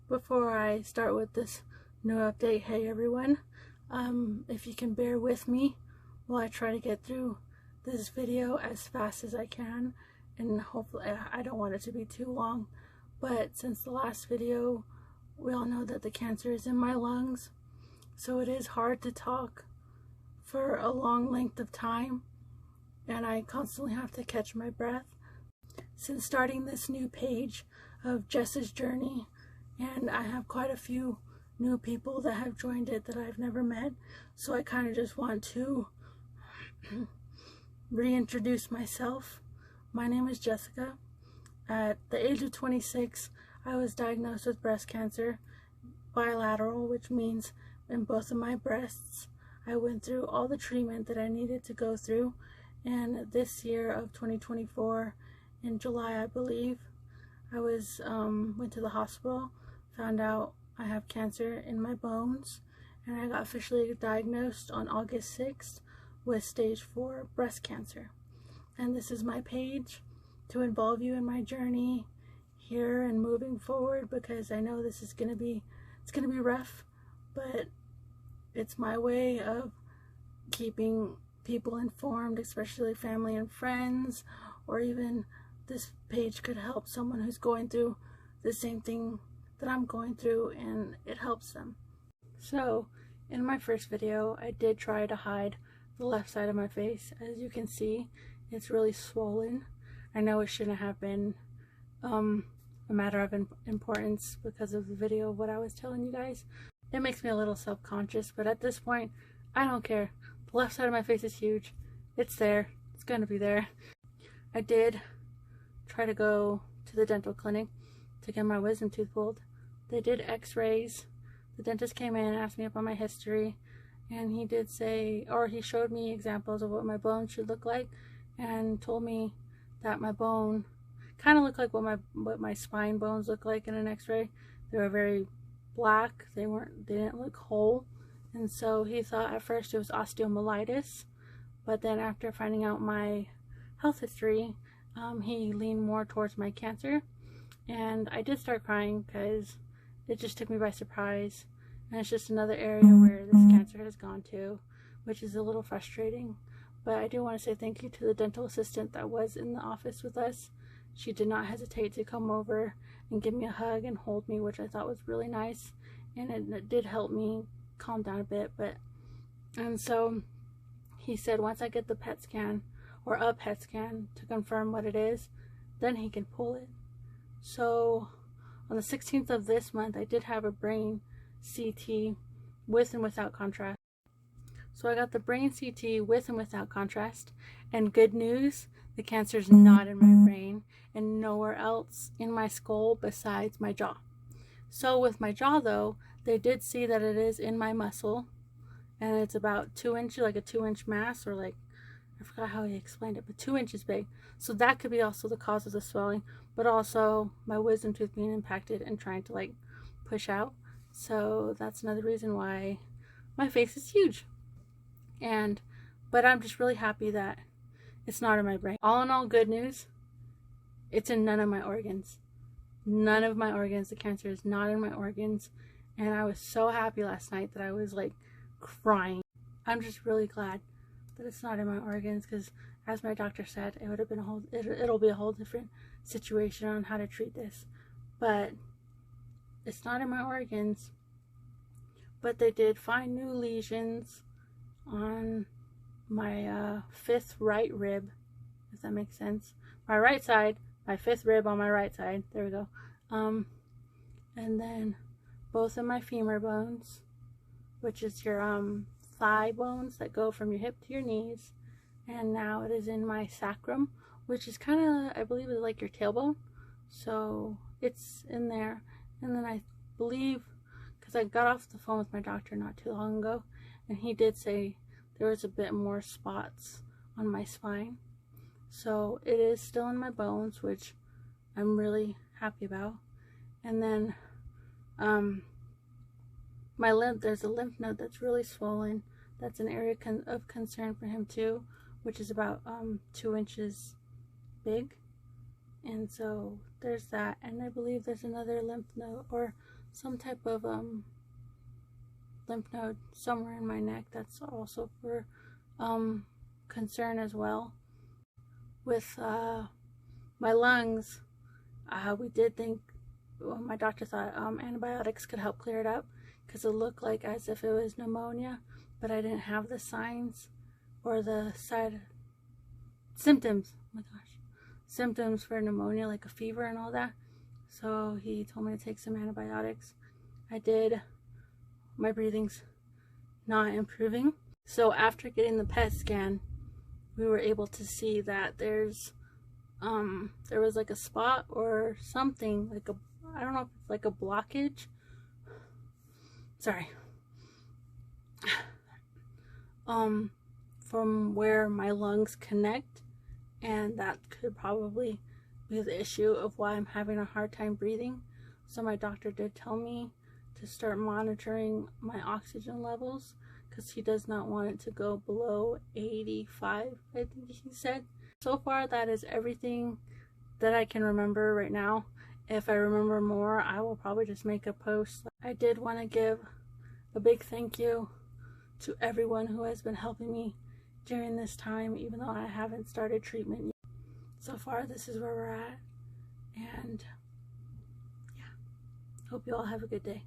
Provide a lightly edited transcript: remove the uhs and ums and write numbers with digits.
Before I start with this new update, hey everyone, if you can bear with me while I try to get through this video as fast as I can, and hopefully I don't want it to be too long, but since the last video, we all know that the cancer is in my lungs, so it is hard to talk for a long length of time, and I constantly have to catch my breath. Since starting this new page of Jess's journey, and I have quite a few new people that have joined it that I've never met, so I kind of just want to reintroduce myself. My name is Jessica. At the age of 26, I was diagnosed with breast cancer, bilateral, which means in both of my breasts. I went through all the treatment that I needed to go through, and this year of 2024, in July I believe, I went to the hospital, found out I have cancer in my bones, and I got officially diagnosed on August 6th with stage 4 breast cancer. And this is my page to involve you in my journey here and moving forward, because I know this is going to be rough, but it's my way of keeping people informed, especially family and friends, or even this page could help someone who's going through the same thing that I'm going through, and it helps them. So in my first video, I did try to hide the left side of my face. As you can see, it's really swollen. I know it shouldn't have been a matter of importance because of the video of what I was telling you guys. It makes me a little self-conscious, but at this point, I don't care. The left side of my face is huge. It's there. It's gonna be there. I did try to go to the dental clinic to get my wisdom tooth pulled. They did x-rays. The dentist came in and asked me about my history, and he did say, or he showed me examples of what my bones should look like, and told me that my bone kind of looked like what my spine bones look like in an x-ray. They were very black. They didn't look whole, and so he thought at first it was osteomyelitis, but then after finding out my health history, he leaned more towards my cancer. And I did start crying because it just took me by surprise, and it's just another area where this cancer has gone to, which is a little frustrating. But I do want to say thank you to the dental assistant that was in the office with us. She did not hesitate to come over and give me a hug and hold me, which I thought was really nice, and it did help me calm down a bit. And so he said once I get the PET scan, or a PET scan, to confirm what it is, then he can pull it. So on the 16th of this month, I did have a brain CT with and without contrast. So I got the brain CT with and without contrast, and good news, the cancer is not in my brain and nowhere else in my skull besides my jaw. So with my jaw though, they did see that it is in my muscle, and it's about 2 inches, like a 2-inch mass, or like, I forgot how he explained it, but 2 inches big. So that could be also the cause of the swelling, but also my wisdom tooth being impacted and trying to like push out. So that's another reason why my face is huge. But I'm just really happy that it's not in my brain. All in all, good news. It's in none of my organs. None of my organs. The cancer is not in my organs. And I was so happy last night that I was like crying. I'm just really glad that it's not in my organs, because as my doctor said, it would have been it'll be a whole different situation on how to treat this. But it's not in my organs. But they did find new lesions on my 5th right rib, if that makes sense. My right side, my 5th rib on my right side. There we go. And then both of my femur bones, which is your thigh bones that go from your hip to your knees, and now it is in my sacrum, which is kind of, I believe, is like your tailbone. So it's in there. And then I believe, because I got off the phone with my doctor not too long ago, and he did say there was a bit more spots on my spine. So it is still in my bones, which I'm really happy about. And then there's a lymph node that's really swollen. That's an area of concern for him too, which is about 2 inches big. And so there's that. And I believe there's another lymph node or some type of lymph node somewhere in my neck. That's also for concern as well. With my lungs, we did think, well, my doctor thought antibiotics could help clear it up because it looked like as if it was pneumonia, but I didn't have the signs or the symptoms. Oh my gosh, symptoms for pneumonia, like a fever and all that. So he told me to take some antibiotics. I did. My breathing's not improving. So after getting the PET scan, we were able to see that there was like a spot or something, like a, I don't know if it's like a blockage. Sorry. From where my lungs connect, and that could probably be the issue of why I'm having a hard time breathing. So my doctor did tell me to start monitoring my oxygen levels because he does not want it to go below 85, I think he said. So far, that is everything that I can remember right now. If I remember more, I will probably just make a post. I did want to give a big thank you to everyone who has been helping me during this time, even though I haven't started treatment yet. So far, this is where we're at, and yeah, hope you all have a good day.